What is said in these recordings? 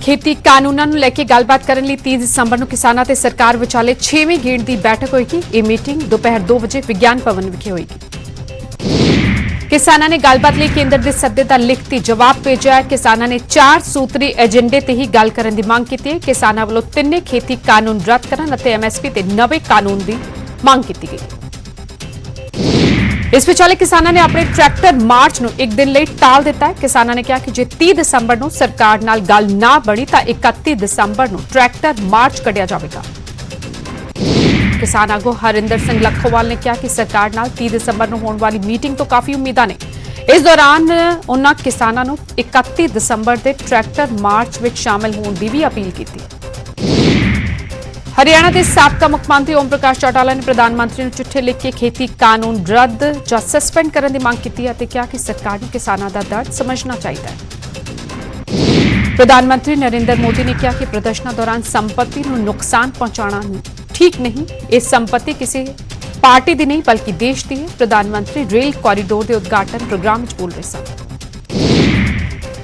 खेती कानूनां ਨੂੰ ਲੈ ਕੇ ਗੱਲਬਾਤ ਕਰਨ ਲਈ 30 ਦਸੰਬਰ ਨੂੰ ਕਿਸਾਨਾਂ ਤੇ ਸਰਕਾਰ ਵਿਚਾਲੇ 6ਵੇਂ ਗੇੜ ਦੀ ਬੈਠਕ ਹੋਏਗੀ। ਇਹ ਮੀਟਿੰਗ ਦੁਪਹਿਰ 2 ਵਜੇ ਵਿਗਿਆਨ ਭਵਨ ਵਿਖੇ ਹੋਏਗੀ। ਕਿਸਾਨਾਂ ਨੇ ਗੱਲਬਾਤ ਲਈ ਕੇਂਦਰ ਦੇ ਸੱਦੇ ਦਾ ਲਿਖਤੀ ਜਵਾਬ ਭੇਜਿਆ ਹੈ। ਕਿਸਾਨਾਂ ਨੇ 4 ਸੂਤਰੀ ਏਜੰਡੇ ਤੇ ਹੀ ਗੱਲ ਕਰਨ ਦੀ ਮੰਗ ਕੀਤੀ ਹੈ। ਕਿਸਾਨਾਂ ਵੱਲੋਂ ਤਿੰਨੇ ਖੇਤੀ ਕਾਨੂੰਨ ਰੱਦ ਕਰਨ ਅਤੇ ਐਮਐਸਪੀ ਤੇ ਨਵੇਂ ਕਾਨੂੰਨ ਦੀ ਮੰਗ ਕੀਤੀ ਗਈ। इस विचाले किसानों ने अपने ट्रैक्टर मार्च ਨੂੰ एक दिन ਲਈ टाल दिता है। किसानों ने कहा कि जे 30 दसंबर ਨੂੰ सरकार नाल गल ना बनी तो 31 दसंबर ਨੂੰ ट्रैक्टर मार्च कढ़िया जाएगा। किसान आगू हरिंदर सिंह लखोवाल ने कहा कि सरकार नाल 30 दसंबर ਨੂੰ होने वाली मीटिंग तो काफी उम्मीदां ने। इस दौरान उन्होंने किसानों ਨੂੰ 31 दसंबर के ट्रैक्टर मार्च में शामिल होने की भी अपील की। हरियाणा के साबका मुख्यमंत्री ओम प्रकाश चौटाला ने प्रधानमंत्री को चिट्ठी लिख के खेती कानून रद्द या सस्पेंड करने की मांग की है। कहा कि सरकार ने किसानों का दर्द समझना चाहिए। प्रधानमंत्री नरेंद्र मोदी ने कहा कि प्रदर्शनों दौरान संपत्ति को नुकसान पहुंचाना ठीक नहीं। इस संपत्ति किसी पार्टी की नहीं बल्कि देश की है। प्रधानमंत्री रेल कॉरीडोर के उद्घाटन प्रोग्राम में बोल रहे सन।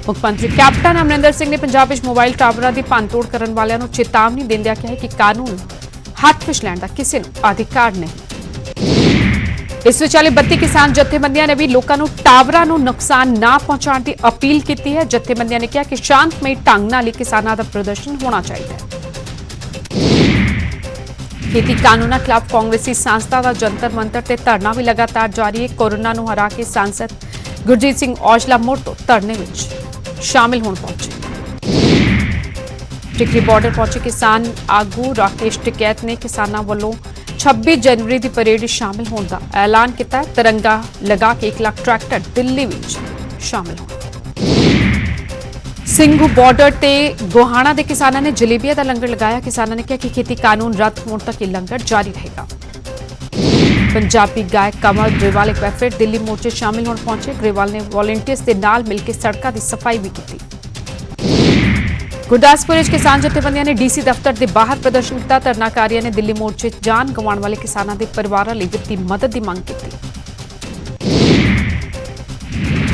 मुख्यमंत्री कैप्टन अमरिंदर सिंह ने पंजाब में मोबाइल टावरों की भंनतोड़ करने वालों को चेतावनी देंदਿਆਂ कहा कि कानून हथ विच लैण दा किसी नूं अधिकार नहीं। इस विचाले 32 किसान जथेबंदियों ने भी लोगों को टावरों को नुकसान ना पहुंचाने की अपील की है। जथेबंदियों ने कहा कि शांतमई ढंग नाल किसानों का प्रदर्शन होना चाहिए। खेती कानूनों खिलाफ कांग्रेसी सांसदां दा जंतर मंतर ते धरना भी लगातार जारी है। कोरोना नूं हरा के सांसद गुरजीत सिंह औजला मुड़ तो धरने में शामिल होने पहुंचे। टिकरी बॉर्डर पहुंचे किसान आगू राकेश टिकैत ने किसानों वालों 26 जनवरी की परेड शामिल होने का ऐलान किया। तिरंगा लगा के 1 लाख ट्रैक्टर दिल्ली में शामिल हो। ਸਿੰਘੂ बॉर्डर ते गोहाना के किसानों ने जलेबिया का लंगर लगाया। किसानों ने कहा कि खेती कानून रद्द होने तक ये लंगर जारी रहेगा। पंजाबी गायक कमल ग्रेवाल एक बार फिर दिल्ली मोर्चे शामिल होने पहुंचे। ग्रेवाल ने वॉलंटियर्स के नाल मिलकर सड़कों की सफाई भी की। गुरदासपुर किसान जथेबंदियों ने डीसी दफ्तर के बाहर प्रदर्शन किया। धरनाकारियों ने दिल्ली मोर्चे जान गंवाने वाले किसानों के परिवारों लिए वित्तीय मदद की मांग की।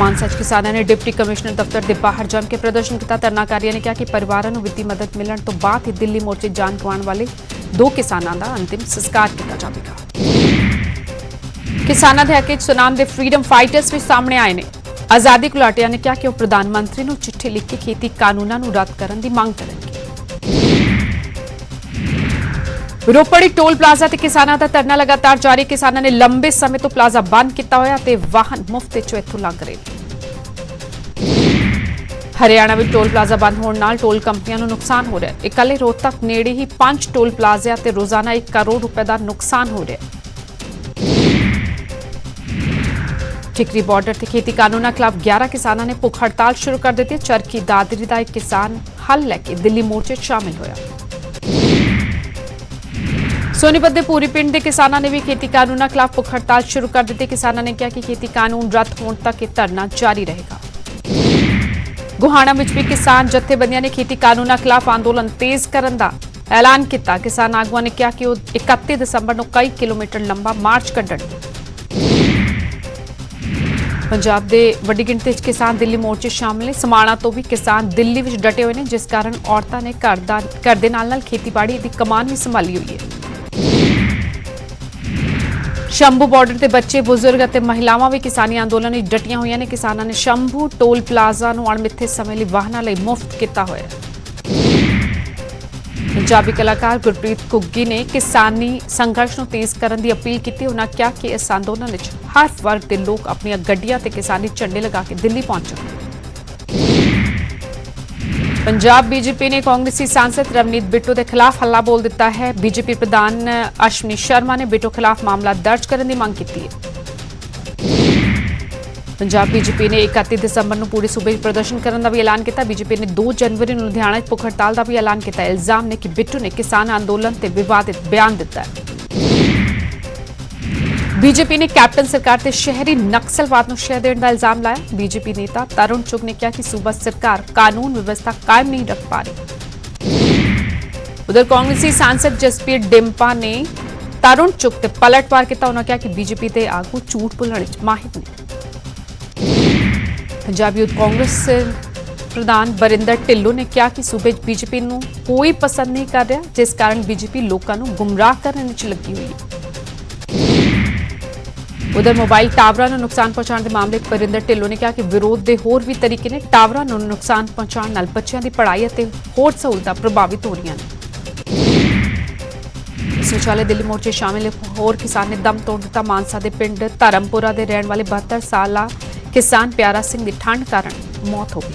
मानसा किसानों ने डिप्टी कमिश्नर दफ्तर के बाहर जम के प्रदर्शन किया। धरनाकारियों ने कहा कि परिवारों को वित्तीय मदद मिलने तो बाद ही दिल्ली मोर्चे जान गंवाने वाले 2 किसानों का अंतिम संस्कार किया जाएगा। किसानों के हक सुनाम के फ्रीडम फाइटर्स भी सामने आए ने। आजादी घुलाटिया ने कहा कि वह प्रधानमंत्री को चिट्ठी लिख के खेती कानूनों को रद्द करने की मांग करेंगे। रोपड़ी टोल प्लाजा ते किसानों का धरना लगातार जारी। किसानों ने लंबे समय तो प्लाजा बंद किया होया ते वाहन मुफ्त चों इत्थों लंघ रहे। हरियाणा में टोल प्लाजा बंद होने नाल टोल कंपनियों को नुकसान हो रहा है। इकल्ले रोहतक नेड़े ही 5 टोल प्लाजिया ते रोजाना 1 करोड़ रुपए का नुकसान हो रहा है। टिकरी बॉर्डर से खेती कानूनों खिलाफ 11 किसानों ने भुख हड़ताल शुरू कर दी। चरखी दादरी का एक किसान हल लैके दिल्ली मोर्चे शामिल होया। सोनीपत के पूरी पिंड के किसानों ने भी खेती कानूनों खिलाफ भुख हड़ताल शुरू कर दी। किसानों ने कहा कि खेती कानून रद्द होने तक यह धरना जारी रहेगा। गोहाना में भी किसान जथेबंदियों ने खेती कानूनों खिलाफ आंदोलन तेज करने का ऐलान किया। किसान आगुआ ने कहा कि वह 31 दसंबर को कई किलोमीटर लंबा मार्च कढ़णगे। पंजाब के वड्डी गिणती किसान दिल्ली मोर्चे शामिल ने। समाणा तो भी किसान दिल्ली में डटे हुए हैं, जिस कारण औरतों ने घर के नाल खेतीबाड़ी की कमान भी संभाली हुई है। शंभू बॉर्डर के बच्चे बुजुर्ग और महिलावां भी किसानी आंदोलन में डटियां हुई ने। किसानों ने शंभू टोल प्लाजा को अणमिथे समय लिए वाहनों लिए मुफ्त किया हुआ है। पंजाबी कलाकार गुरप्रीत घुग्गी ने किसानी संघर्ष को तेज करने की अपील की। उन्होंने कहा कि इस आंदोलन में हर वर्ग के लोग अपनी गड्डियां ते किसानी झंडे लगा के दिल्ली पहुंचे। पंजाब बीजेपी ने कांग्रेसी सांसद रवनीत बिट्टू के खिलाफ हल्ला बोल दिता है। बीजेपी प्रधान अश्विनी शर्मा ने बिट्टू खिलाफ मामला दर्ज करने की मांग की है। पंजाब बीजेपी ने 31 दसंबर को पूरे सूबे प्रदर्शन करने का भी ऐलान किया। बीजेपी ने 2 जनवरी को लुधियाना भुख हड़ताल का भी ऐलान किया। इल्जाम ने कि बिट्टू ने किसान आंदोलन से विवादित बयान दिता है। बीजेपी ने कैप्टन सरकार से शहरी नक्सलवाद को शह देने का इल्जाम लाया। बीजेपी नेता तरुण चुग ने कहा कि सूबा सरकार कानून व्यवस्था कायम नहीं रख पा रही। उधर कांग्रेसी सांसद जसप्रीत डिंपा ने तरुण चुग से पलटवार किया। उन्होंने कहा कि बीजेपी के आगू झूठ बोलने माहिर ने। पंजाब यूथ कांग्रेस ਪ੍ਰਧਾਨ ਬਰਿੰਦਰ ਢਿੱਲੋਂ ਨੇ ਕਿਹਾ ਕਿ ਸੂਬੇ 'ਚ ਬੀਜੇਪੀ ਨੂੰ ਕੋਈ ਪਸੰਦ ਨਹੀਂ ਕਰ ਰਿਹਾ, ਜਿਸ ਕਾਰਨ ਬੀਜੇਪੀ ਲੋਕਾਂ ਨੂੰ ਗੁੰਮਰਾਹ ਕਰਨ ਵਿੱਚ ਲੱਗੀ ਹੋਈ ਹੈ। ਉਧਰ ਮੋਬਾਈਲ ਟਾਵਰਾਂ ਨੂੰ ਨੁਕਸਾਨ ਪਹੁੰਚਾਉਣ ਦੇ ਮਾਮਲੇ 'ਚ ਬਰਿੰਦਰ ਢਿੱਲੋਂ ਨੇ ਕਿਹਾ ਕਿ ਵਿਰੋਧ ਦੇ ਹੋਰ ਵੀ ਤਰੀਕੇ ਨੇ। ਟਾਵਰਾਂ ਨੂੰ ਨੁਕਸਾਨ ਪਹੁੰਚਾਉਣ ਨਾਲ ਬੱਚਿਆਂ ਦੀ ਪੜ੍ਹਾਈ ਅਤੇ ਹੋਰ ਸਹੂਲਤਾਂ ਪ੍ਰਭਾਵਿਤ ਹੋ ਰਹੀਆਂ ਨੇ। ਇਸ ਵਿਚਾਲੇ ਦਿੱਲੀ ਮੋਰਚੇ ਸ਼ਾਮਿਲ ਇੱਕ ਹੋਰ ਕਿਸਾਨ ਨੇ ਦਮ ਤੋੜ ਦਿੱਤਾ। ਮਾਨਸਾ ਦੇ ਪਿੰਡ ਧਰਮਪੁਰਾ ਦੇ ਰਹਿਣ ਵਾਲੇ 72 ਸਾਲਾ ਕਿਸਾਨ ਪਿਆਰਾ ਸਿੰਘ ਦੀ ਠੰਡ ਕਾਰਨ ਮੌਤ ਹੋ ਗਈ।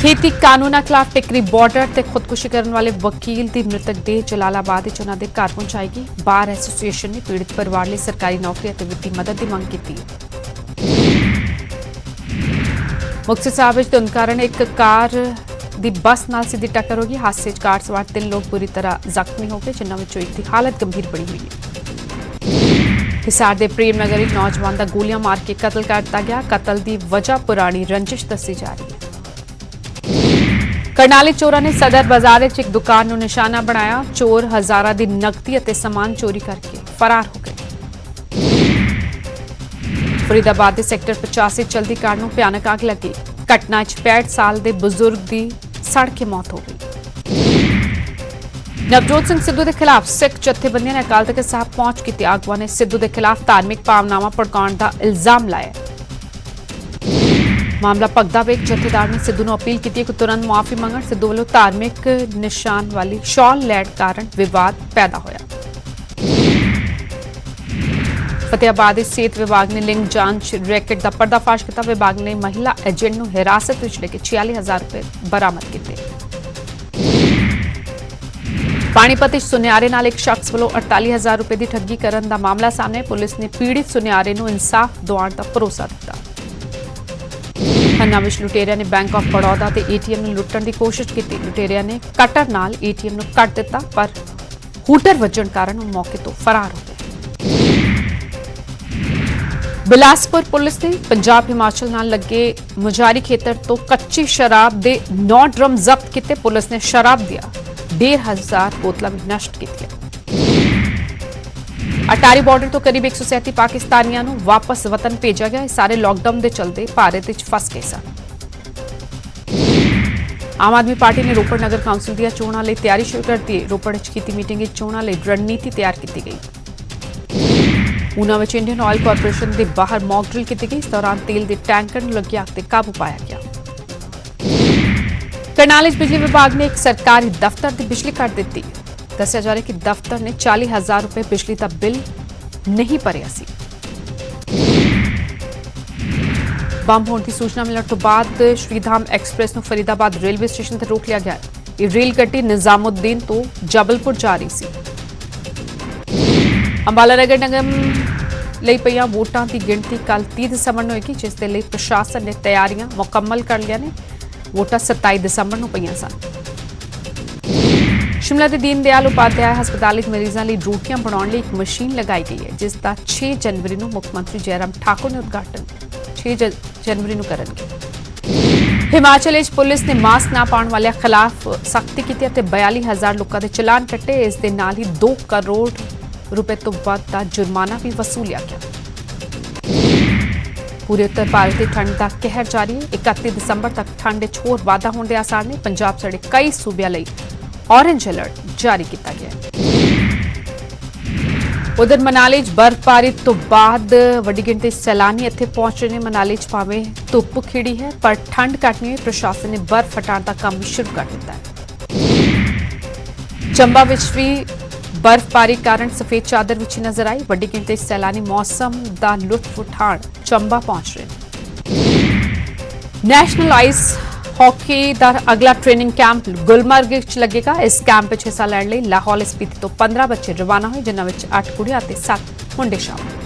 ਖੇਤੀ ਕਾਨੂੰਨਾਂ ਖਿਲਾਫ ਟਿਕਰੀ ਬਾਰਡਰ ਤੇ ਖੁਦਕੁਸ਼ੀ ਕਰਨ ਵਾਲੇ ਵਕੀਲ ਦੀ ਮ੍ਰਿਤਕ ਦੇਹ ਜਲਾਲਾਬਾਦ ਵਿੱਚ ਉਹਨਾਂ ਦੇ ਘਰ ਪਹੁੰਚਾਏਗੀ। ਬਾਰ ਐਸੋਸੀਏਸ਼ਨ ਨੇ ਪੀੜਤ ਪਰਿਵਾਰ ਲਈ ਸਰਕਾਰੀ ਨੌਕਰੀ ਅਤੇ ਵਿੱਤੀ ਮਦਦ ਦੀ ਮੰਗ ਕੀਤੀ ਹੈ। ਮੁਕਤਸਰ ਸਾਹਿਬ ਵਿੱਚ ਧੁੰਦ ਕਾਰਨ ਇੱਕ ਕਾਰ ਦੀ ਬੱਸ ਨਾਲ ਸਿੱਧੀ ਟੱਕਰ ਹੋ ਗਈ। ਹਾਦਸੇ 'ਚ ਕਾਰ ਸਵਾਰ 3 ਲੋਕ ਬੁਰੀ ਤਰ੍ਹਾਂ ਜ਼ਖਮੀ ਹੋ ਗਏ, ਜਿਨ੍ਹਾਂ ਵਿੱਚੋਂ ਇੱਕ ਦੀ ਹਾਲਤ ਗੰਭੀਰ ਬਣੀ ਹੋਈ ਹੈ। ਹਿਸਾਰ ਦੇ ਪ੍ਰੇਮ ਨਗਰ ਇੱਕ ਨੌਜਵਾਨ ਦਾ ਗੋਲੀਆਂ ਮਾਰ ਕੇ ਕਤਲ ਕਰ ਦਿੱਤਾ ਗਿਆ। ਕਤਲ ਦੀ ਵਜ੍ਹਾ ਪੁਰਾਣੀ ਰੰਜਿਸ਼ ਦੱਸੀ ਜਾ ਰਹੀ ਹੈ। ਕਰਨਾਲੀ ਚੋਰਾਂ ਨੇ ਸਦਰ ਬਾਜ਼ਾਰ ਵਿੱਚ ਇੱਕ ਦੁਕਾਨ ਨੂੰ ਨਿਸ਼ਾਨਾ ਬਣਾਇਆ। ਚੋਰ ਹਜ਼ਾਰਾਂ ਦੀ ਨਕਦੀ ਅਤੇ ਸਮਾਨ ਚੋਰੀ ਕਰਕੇ ਫਰਾਰ ਹੋ ਗਏ। ਫਰੀਦਾਬਾਦ ਦੇ ਸੈਕਟਰ 85 ਚਲਦੀ ਕਾਰ ਨੂੰ ਭਿਆਨਕ ਅੱਗ ਲੱਗੀ। ਘਟਨਾ 'ਚ 65 ਸਾਲ ਦੇ ਬਜ਼ੁਰਗ ਦੀ ਸੜ ਕੇ ਮੌਤ ਹੋ ਗਈ। ਨਵਜੋਤ ਸਿੰਘ ਸਿੱਧੂ ਦੇ ਖਿਲਾਫ ਸਿੱਖ ਜਥੇਬੰਦੀਆਂ ਨੇ ਅਕਾਲ ਤਖ਼ਤ ਸਾਹਿਬ ਪਹੁੰਚ ਕੀਤੀ। ਆਗੂਆਂ ਨੇ ਸਿੱਧੂ ਦੇ ਖਿਲਾਫ ਧਾਰਮਿਕ ਭਾਵਨਾਵਾਂ ਭੜਕਾਉਣ ਦਾ ਇਲਜ਼ਾਮ ਲਾਇਆ। ਮਾਮਲਾ ਭਗਦਾ ਵੇਖ ਜਥੇਦਾਰ ਨੇ ਸਿੱਧੂ ਨੂੰ ਅਪੀਲ ਕੀਤੀ ਕਿ ਤੁਰੰਤ ਮੁਆਫੀ ਮੰਗਣ। ਸਿੱਧੂ ਵੱਲੋਂ ਧਾਰਮਿਕ ਨਿਸ਼ਾਨ ਵਾਲੀ ਸ਼ਾਲ ਲੈਣ ਕਾਰਨ ਵਿਵਾਦ ਪੈਦਾ ਹੋਇਆ। ਫਤਿਆਬਾਦ ਦੇ ਸਿਹਤ ਵਿਭਾਗ ਨੇ ਲਿੰਗ ਜਾਂਚ ਰੈਕੇਟ ਦਾ ਪਰਦਾਫਾਸ਼ ਕੀਤਾ। ਵਿਭਾਗ ਨੇ ਮਹਿਲਾ ਏਜੰਟ ਨੂੰ ਹਿਰਾਸਤ ਵਿੱਚ ਲੈ ਕੇ 46,000 ਰੁਪਏ ਬਰਾਮਦ ਕੀਤੇ। ਪਾਣੀਪਤ ਵਿੱਚ ਸੁਨਿਆਰੇ ਨਾਲ ਇੱਕ ਸ਼ਖਸ ਵੱਲੋਂ 48,000 ਰੁਪਏ ਦੀ ਠੱਗੀ ਕਰਨ ਦਾ ਮਾਮਲਾ ਸਾਹਮਣੇ। ਪੁਲਿਸ ਨੇ ਪੀੜਿਤ ਸੁਨਿਆਰੇ ਨੂੰ ਇਨਸਾਫ ਦਿਵਾਉਣ ਦਾ ਭਰੋਸਾ ਦਿੱਤਾ। ਖੰਨਾ ਵਿੱਚ ਲੁਟੇਰਿਆਂ ਨੇ ਬੈਂਕ ਆਫ ਬੜੌਦਾ ਤੇ ਏਟੀਐਮ ਨੂੰ ਲੁੱਟਣ ਦੀ ਕੋਸ਼ਿਸ਼ ਕੀਤੀ। ਲੁਟੇਰਿਆਂ ਨੇ ਕਟਰ ਨਾਲ ਏਟੀਐਮ ਨੂੰ ਕੱਟ ਦਿੱਤਾ, ਪਰ ਹੂਟਰ ਵੱਜਣ ਕਾਰਨ ਉਹ ਮੌਕੇ ਤੋਂ ਫਰਾਰ ਹੋ ਗਏ। ਬਿਲਾਸਪੁਰ ਪੁਲਿਸ ਨੇ ਪੰਜਾਬ ਹਿਮਾਚਲ ਨਾਲ ਲੱਗੇ ਮੁਜਾਰੀ ਖੇਤਰ ਤੋਂ ਕੱਚੀ ਸ਼ਰਾਬ ਦੇ 9 ਡਰਮ ਜ਼ਬਤ ਕੀਤੇ। ਪੁਲਿਸ ਨੇ ਸ਼ਰਾਬ ਦੀਆਂ 1,500 ਬੋਤਲਾਂ ਵੀ ਨਸ਼ਟ ਕੀਤੀਆਂ। ਅਟਾਰੀ ਬਾਰਡਰ ਤੋਂ ਕਰੀਬ 137 ਪਾਕਿਸਤਾਨੀਆਂ ਨੂੰ ਵਾਪਸ ਵਤਨ ਭੇਜਿਆ ਗਿਆ। ਇਹ ਸਾਰੇ ਲਾਕਡਾਊਨ ਦੇ ਚਲਦੇ ਭਾਰਤ ਵਿੱਚ ਫਸ ਗਏ ਸਨ। ਆਮ ਆਦਮੀ ਪਾਰਟੀ ਨੇ ਰੋਪੜ ਨਗਰ ਕੌਂਸਲ ਦੀਆਂ ਚੋਣਾਂ ਲਈ ਤਿਆਰੀ ਸ਼ੁਰੂ ਕਰ ਦਿੱਤੀ। ਰੋਪੜ ਵਿੱਚ ਕੀਤੀ ਮੀਟਿੰਗ ਵਿੱਚ ਚੋਣਾਂ ਲਈ ਰਣਨੀਤੀ ਤਿਆਰ ਕੀਤੀ ਗਈ। ਊਨਾ ਵਿੱਚ ਇੰਡੀਅਨ ਆਇਲ ਕਾਰਪੋਰੇਸ਼ਨ ਦੇ ਬਾਹਰ ਮੌਕ ਡਰਿਲ ਕੀਤੀ ਗਈ। ਇਸ ਦੌਰਾਨ ਤੇਲ ਦੇ ਟੈਂਕਰ ਨੂੰ ਲੱਗੀ ਅੱਗ ਤੇ ਕਾਬੂ ਪਾਇਆ ਗਿਆ। ਕਰਨਾਲ ਵਿੱਚ ਬਿਜਲੀ ਵਿਭਾਗ ਨੇ ਇੱਕ ਸਰਕਾਰੀ ਦਫ਼ਤਰ ਦੀ ਬਿਜਲੀ ਕੱਟ ਦਿੱਤੀ। ਦੱਸਿਆ ਜਾ ਰਿਹਾ ਕਿ ਦਫ਼ਤਰ ਨੇ 40,000 ਰੁਪਏ ਬਿਜਲੀ ਦਾ ਬਿੱਲ ਨਹੀਂ ਭਰਿਆ ਸੀ। ਬੰਬ ਹੋਣ ਦੀ ਸੂਚਨਾ ਮਿਲਣ ਤੋਂ ਬਾਅਦ ਸ਼੍ਰੀਧਾਮ ਐਕਸਪ੍ਰੈਸ ਨੂੰ ਫਰੀਦਾਬਾਦ ਰੇਲਵੇ ਸਟੇਸ਼ਨ ਤੇ ਰੋਕ ਲਿਆ ਗਿਆ। ਇਹ ਰੇਲ ਗੱਡੀ ਨਿਜ਼ਾਮੁਦੀਨ ਤੋਂ ਜਬਲਪੁਰ ਜਾ ਰਹੀ ਸੀ। ਅੰਬਾਲਾ ਨਗਰ ਨਿਗਮ ਲਈ ਪਈਆਂ ਵੋਟਾਂ ਦੀ ਗਿਣਤੀ ਕੱਲ 30 ਦਸੰਬਰ ਨੂੰ ਹੋਏਗੀ, ਜਿਸ ਦੇ ਲਈ ਪ੍ਰਸ਼ਾਸਨ ਨੇ ਤਿਆਰੀਆਂ ਮੁਕੰਮਲ ਕਰ ਲਈਆਂ ਨੇ। ਵੋਟਾਂ 27 ਦਸੰਬਰ ਨੂੰ ਪਈਆਂ ਸਨ। ਸ਼ਿਮਲਾ ਦੇ ਦੀਨ ਦਿਆਲ ਉਪਾਧਿਆਇ ਹਸਪਤਾਲ ਵਿੱਚ ਮਰੀਜ਼ਾਂ ਲਈ ਰੋਟੀਆਂ ਬਣਾਉਣ ਲਈ ਇੱਕ ਮਸ਼ੀਨ ਲਗਾਈ ਗਈ ਹੈ, ਜਿਸ ਦਾ 6 ਜਨਵਰੀ ਨੂੰ ਮੁੱਖ ਮੰਤਰੀ ਜੈਰਾਮ ਠਾਕੁਰ ਨੇ ਉਦਘਾਟਨ 6 ਜਨਵਰੀ ਨੂੰ ਕਰਨਗੇ। ਹਿਮਾਚਲ ਵਿੱਚ ਪੁਲਿਸ ਨੇ ਮਾਸਕ ਨਾ ਪਾਉਣ ਵਾਲਿਆਂ ਖਿਲਾਫ ਸਖਤੀ ਕੀਤੀ ਅਤੇ 42,000 ਲੋਕਾਂ ਦੇ ਚਲਾਨ ਕੱਟੇ। ਇਸ ਦੇ ਨਾਲ ਹੀ 2 ਕਰੋੜ ਰੁਪਏ ਤੋਂ ਵੱਧ ਦਾ ਜੁਰਮਾਨਾ ਵੀ ਵਸੂਲਿਆ ਗਿਆ। ਪੂਰੇ ਉੱਤਰ ਭਾਰਤ ਦੀ ਠੰਡ ਦਾ ਕਹਿਰ ਜਾਰੀ ਹੈ। 31 ਦਸੰਬਰ ਤੱਕ ਠੰਡ ਵਿੱਚ ਹੋਰ ਵਾਧਾ ਹੋਣ ਦੇ ਆਸਾਰ ਨੇ। ਪੰਜਾਬ ਸਣੇ ਕਈ ਸੂਬਿਆਂ ਲਈ ਔਰੇਂਜ ਅਲਰਟ ਜਾਰੀ ਕੀਤਾ ਗਿਆ ਹੈ। ਉਧਰ ਮਨਾਲੀ 'ਚ ਬਰਫ਼ਬਾਰੀ ਤੋਂ ਬਾਅਦ ਵੱਡੀ ਗਿਣਤੀ ਸੈਲਾਨੀ ਇੱਥੇ ਪਹੁੰਚ ਰਹੇ ਨੇ। ਮਨਾਲੀ 'ਚ ਭਾਵੇਂ ਧੁੱਪ ਖਿੜੀ ਹੈ, ਪਰ ਠੰਡ ਘੱਟ ਨਹੀਂ ਹੋਈ। ਪ੍ਰਸ਼ਾਸਨ ਨੇ ਬਰਫ਼ ਹਟਾਉਣ ਦਾ ਕੰਮ ਸ਼ੁਰੂ ਕਰ ਦਿੱਤਾ ਹੈ। ਚੰਬਾ ਵਿੱਚ ਵੀ ਬਰਫ਼ਬਾਰੀ ਕਾਰਨ ਸਫੇਦ ਚਾਦਰ ਵਿਛੀ ਨਜ਼ਰ ਆਈ। ਵੱਡੀ ਗਿਣਤੀ ਸੈਲਾਨੀ ਮੌਸਮ ਦਾ ਲੁਤਫ ਉਠਾਉਣ ਚੰਬਾ ਪਹੁੰਚ ਰਹੇ ਨੇ। ਨੈਸ਼ਨਲ ਆਈਸ ਹਾਕੀ ਦਾ ਅਗਲਾ ਟ੍ਰੇਨਿੰਗ ਕੈਂਪ ਗੁਲਮਰਗ ਵਿੱਚ ਲੱਗੇਗਾ। ਇਸ ਕੈਂਪ ਵਿੱਚ ਹਿੱਸਾ ਲੈਣ ਲਈ ਲਾਹੌਲ ਸਪੀਤੀ ਤੋਂ 15 ਬੱਚੇ ਰਵਾਨਾ ਹੋਏ, ਜਿਨ੍ਹਾਂ ਵਿੱਚ 8 ਕੁੜੀਆਂ ਅਤੇ 7 ਮੁੰਡੇ ਸ਼ਾਮਲ।